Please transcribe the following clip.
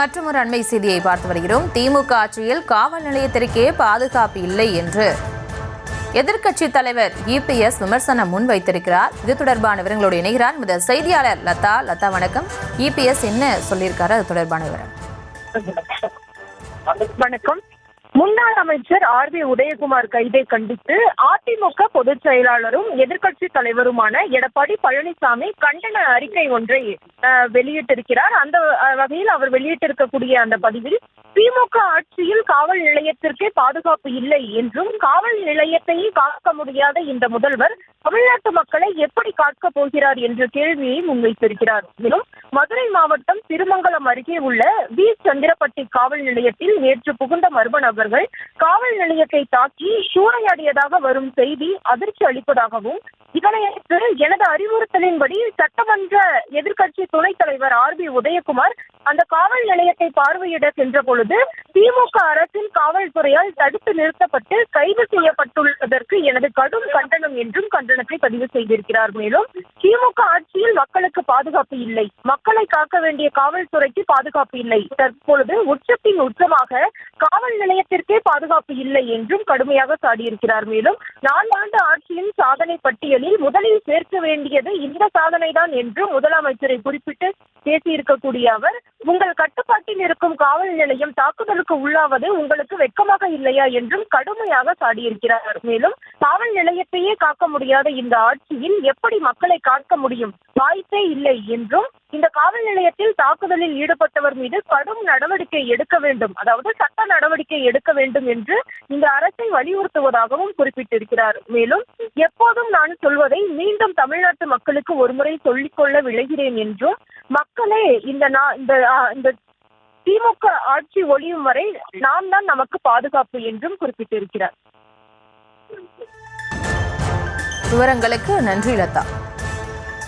மற்றொரு அண்மை செய்தியை பார்த்து வருகிறோம். திமுக ஆட்சியில் காவல் நிலையத்திற்கே பாதுகாப்பு இல்லை என்று எதிர்க்கட்சி தலைவர் இபிஎஸ் விமர்சனம் முன்வைத்திருக்கிறார். இது தொடர்பான விவரங்களோடு இணைகிறார் முதல் செய்தியாளர் லதா. லதா வணக்கம். இபிஎஸ் என்ன சொல்லியிருக்காரு, அது தொடர்பான விவரம்? வணக்கம். முன்னாள் அமைச்சர் ஆர்.பி. உதயகுமார் கைதை கண்டித்து அதிமுக பொதுச் செயலாளரும் எதிர்க்கட்சி தலைவருமான எடப்பாடி பழனிசாமி கண்டன அறிக்கை ஒன்றை வெளியிட்டிருக்கிறார். அந்த வகையில் அவர் வெளியிட்டிருக்கக்கூடிய அந்த பதிவில் திமுக ஆட்சியில் காவல் நிலையத்திற்கே பாதுகாப்பு இல்லை என்றும் காவல் நிலையத்தையே காக்க முடியாத இந்த முதல்வர் தமிழ்நாட்டு மக்களை எப்படி காக்கப் போகிறார் என்ற கேள்வியை முன்வைத்திருக்கிறார். மேலும் மதுரை மாவட்டம் திருமங்கலம் அருகே உள்ள வி. சந்திரப்பட்டி காவல் நிலையத்தில் நேற்று புகுந்த மர்ம நபர்கள் காவல் நிலையத்தை தாக்கி சூறையாடியதாக வரும் செய்தி அதிர்ச்சி அளிப்பதாகவும், இதனையடுத்து எனது அறிவுறுத்தலின்படி சட்டமன்ற எதிர்க்கட்சி துணைத் தலைவர் ஆர்.பி. உதயகுமார் அந்த காவல் நிலையத்தை பார்வையிட சென்ற பொழுது திமுக அரசின் காவல்துறையால் தடுத்து நிறுத்தப்பட்டு கைது செய்யப்பட்டுள்ளதற்கு எனது கடும் கண்டனம் என்றும் கண்டனத்தை பதிவு செய்திருக்கிறார். மேலும் திமுக ஆட்சியில் மக்களுக்கு பாதுகாப்பு இல்லை, மக்களை காக்க வேண்டிய காவல்துறைக்கு பாதுகாப்பு இல்லை, தற்பொழுது உச்சத்தின் உச்சமாக காவல் நிலையத்திற்கே பாதுகாப்பு இல்லை என்றும் கடுமையாக சாடியிருக்கிறார். மேலும் 4 ஆண்டு ஆட்சியின் சாதனை பட்டியலில் முதலில் சேர்க்க வேண்டியது இந்த சாதனைதான் என்றும் முதலமைச்சரை குறிப்பிட்டு பேசியிருக்கக்கூடிய அவர், உங்கள் கட்டுப்பாட்டில் இருக்கும் காவல் நிலையம் தாக்குதலுக்கு உள்ளாவது உங்களுக்கு வெட்கமாக இல்லையா என்றும் கடுமையாக சாடியிருக்கிறார். மேலும் காவல் நிலையத்தையே காக்க முடியாத இந்த ஆட்சியில் எப்படி மக்களை காக்க முடியும், வாய்ப்பே இல்லை என்றும் இந்த காவல் நிலையத்தில் தாக்குதலில் ஈடுபட்டவர் மீது கடும் நடவடிக்கை எடுக்க வேண்டும், அதாவது சட்ட நடவடிக்கை எடுக்க வேண்டும் என்று இந்த அரசை வலியுறுத்துவதாகவும் குறிப்பிட்டிருக்கிறார். மேலும் எப்போதும் நான் சொல்வதை மீண்டும் தமிழ்நாட்டு மக்களுக்கு ஒருமுறை சொல்லிக்கொள்ள விளைகிறேன் என்றும், மக்களே இந்த திமுக ஆட்சி ஒழியும் வரை நாம் தான் நமக்கு பாதுகாப்பு என்றும் குறிப்பிட்டிருக்கிறார். விவரங்களுக்கு நன்றி லதா.